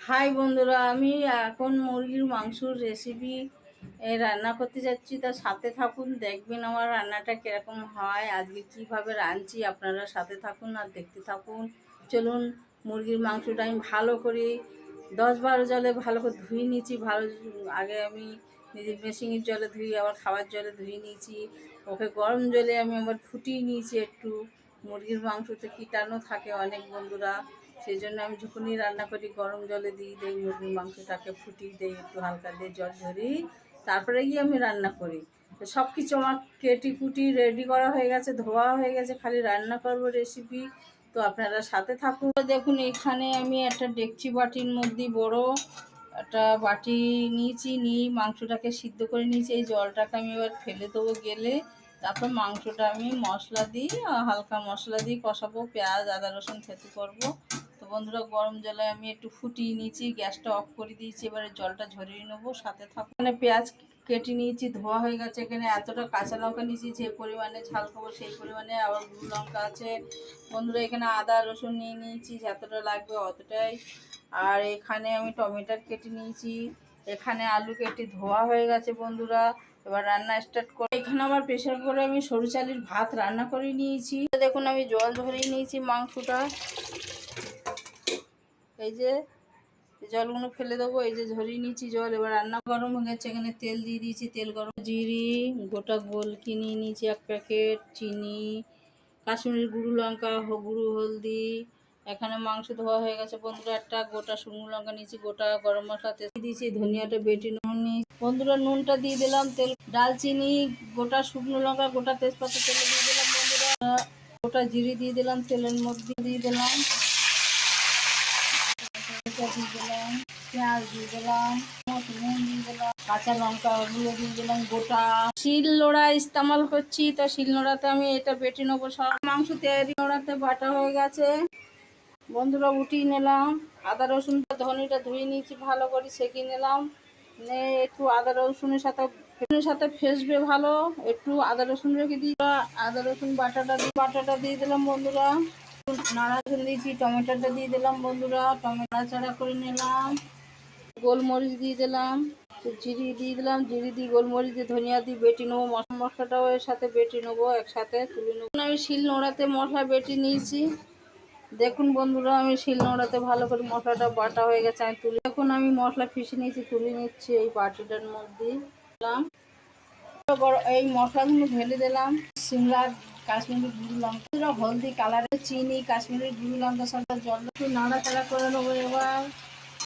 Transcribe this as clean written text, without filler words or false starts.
High বন্ধুরা, আমি এখন মুরগির মাংসর রেসিপি রান্না করতে যাচ্ছি। তার সাথে থাকুন, দেখবেন আমার রান্নাটা কীরকম হয়, আজকে কিভাবে রাঁধছি। আপনারা সাথে থাকুন আর দেখতে থাকুন। চলুন, মুরগির মাংসটা আমি ভালো করে 10-12 জলে ভালো করে ধুয়ে নিয়েছি। আগে আমি নিজের মেশিনের জলে ধুয়ে আবার খাবার জলে ধুয়ে নিয়েছি। ওকে গরম জলে আমি আবার ফুটিয়ে নিয়েছি একটু। মুরগির মাংসতে কীটাণু থাকে অনেক বন্ধুরা, সেই জন্য আমি যখনই রান্না করি গরম জলে দিয়ে দিই, মুরগির মাংসটাকে ফুটিয়ে দিই একটু হালকা দিয়ে জল ঝরিয়ে, তারপরে গিয়ে আমি রান্না করি। তো সব কিছু আমার কেটি কুটি রেডি করা হয়ে গেছে, ধোয়া হয়ে গেছে, খালি রান্না করব রেসিপি। তো আপনারা সাথে থাকুন। দেখুন, এখানে আমি একটা ডেকচি বাটির মধ্যে বড় একটা বাটি নিয়েছি, নিয়ে মাংসটাকে সিদ্ধ করে নিয়েছি। এই জলটাকে আমি এবার ফেলে দেবো গেলে, তারপর মাংসটা আমি মশলা দিই, হালকা মশলা দিয়ে কষাবো, পেঁয়াজ আদা রসুন থেতু করবো। তো বন্ধুরা, গরম জলে আমি একটু ফুটিয়ে নিয়েছি, গ্যাসটা অফ করে দিয়েছি। এবারে জলটা ঝরিয়ে নেবো, সাথে থাকুন। এখানে পেঁয়াজ কেটে নিয়েছি, ধোয়া হয়ে গেছে। এখানে এতটা কাঁচা লঙ্কা নিয়েছি, যে পরিমাণে ঝাল খাবো সেই পরিমাণে, আবার গুঁড়ো লঙ্কা আছে বন্ধুরা। এখানে আদা রসুন নিয়ে নিয়েছি, যতটা লাগবে অতটাই। আর এখানে আমি টমেটো কেটে নিয়েছি, এখানে আলু কেটে ধোয়া হয়ে গেছে বন্ধুরা। এবার রান্না স্টার্ট করে, এখানে আবার প্রেশার করে আমি সরু চালের ভাত রান্না করে নিয়েছি। দেখুন, আমি জল ধরিয়ে নিয়েছি মাংসটা, এই যে জলগুলো ফেলে দেবো, এই যে ঝরিয়ে নিয়েছি জল। এবার রান্না গরম হয়ে গেছে, এখানে তেল দিয়ে দিয়েছি, তেল গরম, জিরি গোটা গোল কিনে নিয়েছি 1 প্যাকেট, চিনি, কাশ্মীরি গুঁড়ো লঙ্কা, গুঁড়ো হলদি। এখানে মাংস ধোয়া হয়ে গেছে বন্ধুরা। একটা গোটা শুকনো লঙ্কা নিয়েছি, গোটা গরম মশলা তেল দিয়েছি, ধনিয়াটা বেটে নুন নিয়েছি বন্ধুরা, নুনটা দিয়ে দিলাম, তেল, ডালচিনি, গোটা শুকনো লঙ্কা, গোটা তেজপাতা তেলে দিয়ে দিলাম বন্ধুরা, গোটা জিরি দিয়ে দিলাম, তেলের মধ্যে দিয়ে দিলাম, দিয়ে দিলাম, পেঁয়াজ দিয়ে দিলাম, নুন দিয়ে দিলাম, কাঁচা লঙ্কা ওগুলো দিয়ে দিলাম গোটা। শিল নোড়া ইস্তেমাল করছি, তো শিল নোড়াতে আমি এটা বেটে নেবো সব। মাংস তৈরি নোড়াতে বাটা হয়ে গেছে বন্ধুরা, উঠিয়ে নিলাম। আদা রসুন ধনিটা ধুয়ে নিয়েছি, ভালো করে সেঁকে নিলাম, একটু আদা রসুনের সাথে ফেসবে ভালো, একটু আদা রসুন রেখে দিই। আদা রসুন বাটাটা দিয়ে দিলাম বন্ধুরা, নাড়াচাড়া দিয়েছি, টমেটোটা দিয়ে দিলাম বন্ধুরা, টমেটো নাড়াচাড়া করে নিলাম, গোলমরিচ দিয়ে দিলাম, জিরি দিয়ে দিলাম, জিরি দিয়ে গোলমরিচ দিয়ে ধনিয়া দিয়ে বেটে নেবো। মশলাটাও এর সাথে বেটে নেবো, একসাথে তুলে নেবো। আমি শিল নোড়াতে মশলা বেটে নিয়েছি, দেখুন বন্ধুরা, আমি শিল নোড়াতে ভালো করে মশলাটা বাটা হয়ে গেছে, আমি তুলে, এখন আমি মশলা পিষে নিয়েছি, তুলে নিচ্ছি এই বাটিটার মধ্যে দিলাম। এই মশলাগুলো ঢেলে দিলাম, সিমলা, কাশ্মীরি গুঁড়ো লঙ্কা, হলদি, কালারের চিনি, কাশ্মীরি গুঁড়ো লঙ্কা, সাথে জল একটু নাড়াচাড়া করে নেবো। এবার